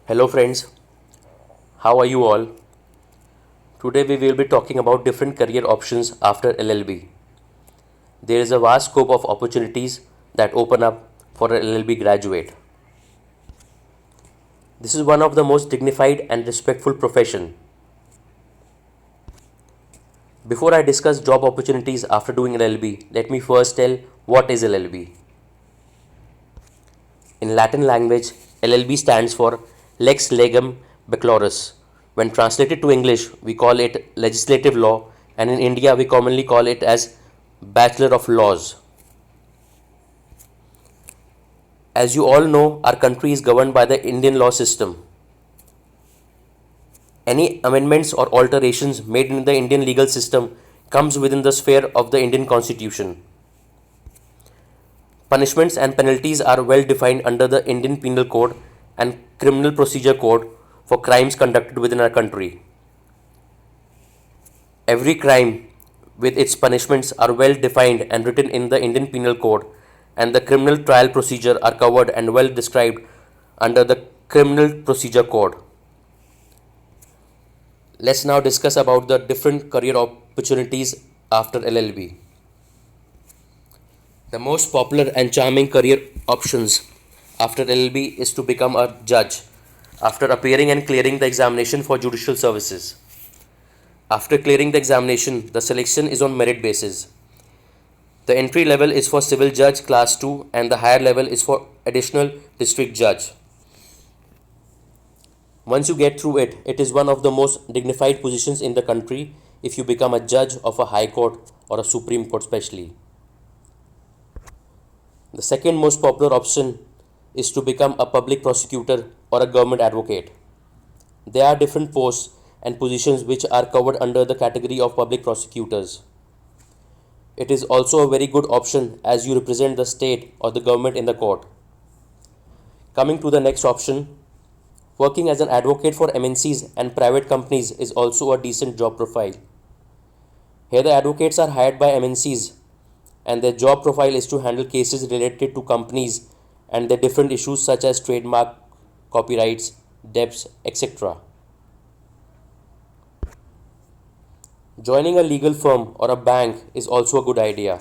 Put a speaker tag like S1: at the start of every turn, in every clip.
S1: Hello friends, how are you all? Today we will be talking about different career options after LLB. There is a vast scope of opportunities that open up for an LLB graduate. This is one of the most dignified and respectful profession. Before I discuss job opportunities after doing LLB, let me first tell what is LLB. In Latin language, LLB stands for Lex Legum Baccalaureus. When translated to English, we call it legislative law, and in India, we commonly call it as Bachelor of Laws. As you all know, our country is governed by the Indian law system. Any amendments or alterations made in the Indian legal system comes within the sphere of the Indian Constitution. Punishments and penalties are well defined under the Indian Penal Code and Criminal Procedure Code for crimes conducted within our country. Every crime with its punishments are well defined and written in the Indian Penal Code, and the criminal trial procedure are covered and well described under the Criminal Procedure Code. Let's now discuss about the different career opportunities after LLB. The most popular and charming career options after LLB is to become a judge after appearing and clearing the examination for judicial services. After clearing the examination, the selection is on merit basis. The entry level is for civil judge class 2 and the higher level is for additional district judge. Once you get through it, it is one of the most dignified positions in the country if you become a judge of a high court or a supreme court especially. The second most popular option is to become a public prosecutor or a government advocate. There are different posts and positions which are covered under the category of public prosecutors. It is also a very good option as you represent the state or the government in the court. Coming to the next option, working as an advocate for MNCs and private companies is also a decent job profile. Here the advocates are hired by MNCs and their job profile is to handle cases related to companies and their different issues such as trademark, copyrights, debts, etc. Joining a legal firm or a bank is also a good idea.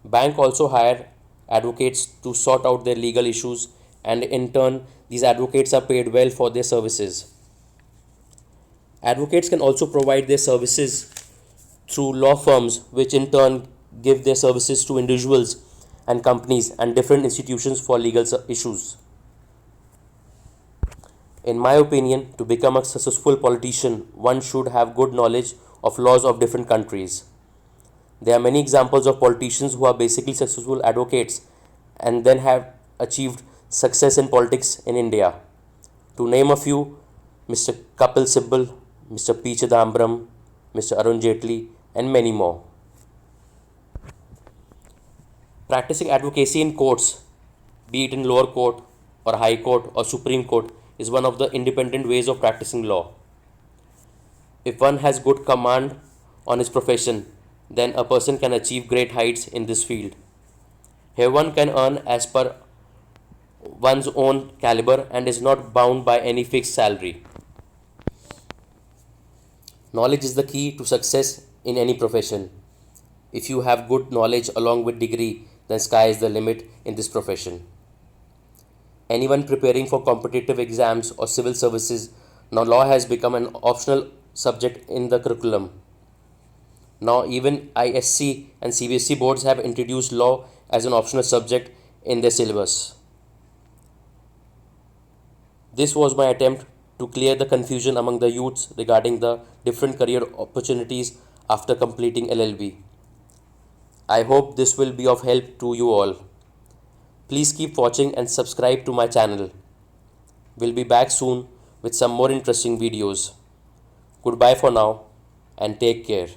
S1: Bank also hire advocates to sort out their legal issues, and in turn these advocates are paid well for their services. Advocates can also provide their services through law firms, which in turn give their services to individuals and companies and different institutions for legal issues. In my opinion, to become a successful politician, one should have good knowledge of laws of different countries. There are many examples of politicians who are basically successful advocates and then have achieved success in politics in India. To name a few, Mr. Kapil Sibal, Mr. P. Chidambaram, Mr. Arun Jaitley, and many more. Practicing advocacy in courts, be it in lower court or high court or supreme court, is one of the independent ways of practicing law. If one has good command on his profession, then a person can achieve great heights in this field. Here one can earn as per one's own caliber and is not bound by any fixed salary. Knowledge is the key to success in any profession. If you have good knowledge along with degree, then sky is the limit in this profession. Anyone preparing for competitive exams or civil services, now law has become an optional subject in the curriculum. Now even ISC and CBSE boards have introduced law as an optional subject in their syllabus. This was my attempt to clear the confusion among the youths regarding the different career opportunities after completing LLB. I hope this will be of help to you all. Please keep watching and subscribe to my channel. We'll be back soon with some more interesting videos. Goodbye for now and take care.